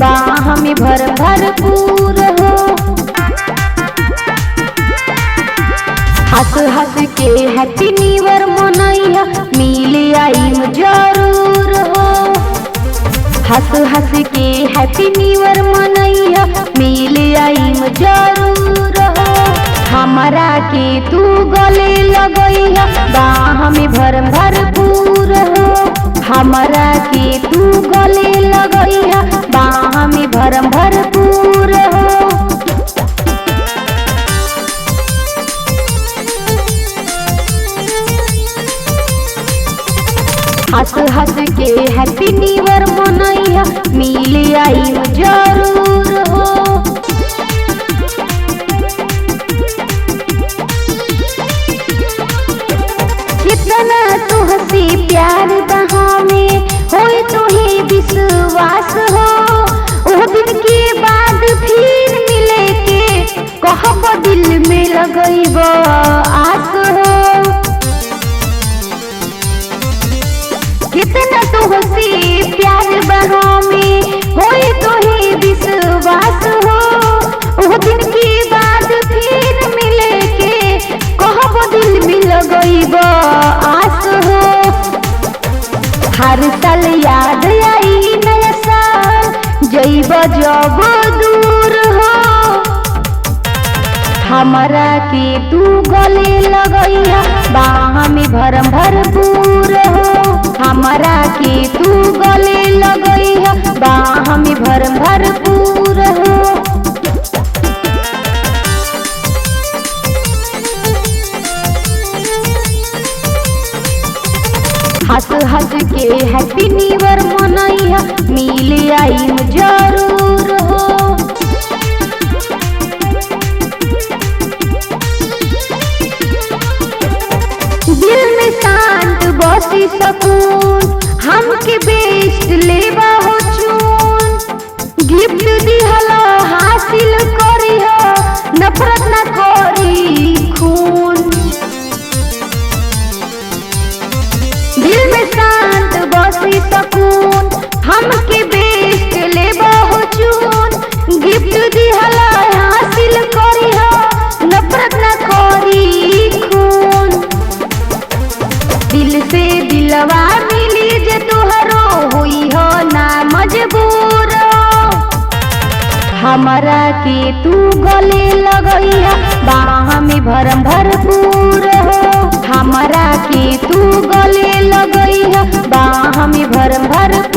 बाह में भरपूर हो। हंस हंस के हैप्पी न्यू ईयर मनैया, मिले आईम जरूर हो। हंस हंस के हैप्पी न्यू ईयर मनैया, मिले आईम जरूर हो। हमारा के तू गले लगैया, बाह में भरपूर हो। हमारा के तू गले लगैया, बाह में भरपूर हो। हंस हंस के हैप्पी न्यू ईयर मनैया, मिले आईम जरूर हो। कितना तू हंसी प्यार में होए तुहे विश्वास हो। वो दिन के बाद फिर मिले के कहब दिल में लगैब आस हो। कितना तू हंसी प्यार में होए तुहे विश्वास हो। वो दिन के बाद फिर मिले के कहब दिल में लगैब आस हो। हर साल याद आई नया साल, जइब जब दूर हो। हमारा के तू गले लगैया, बाह में भरपूर हो। हमारा के तू गले लगैया, बाह में भरपूर हो। हंस हंस के हैप्पी न्यू ईयर मनैया, मिले आईम जरूर हो। दिल में शांत बसी सकून, हमके बेस्ट लेबा हो चून। गिफ्ट दिहला हासिल करी हो, नफरत न करी खून। दिल में शांत बसी सकून, हमके बेस्ट लेबा हो चून। गिफ्ट दिहला हासिल करी हो, नफरत न करी खून। दिल से दिलवा मिली जे तुहरो, हुई हो ना मजबूर। हमारा के तू गले लगैया, बाह में भरपूर हो। हमारा के तू गले लगैया, बाह में भरपूर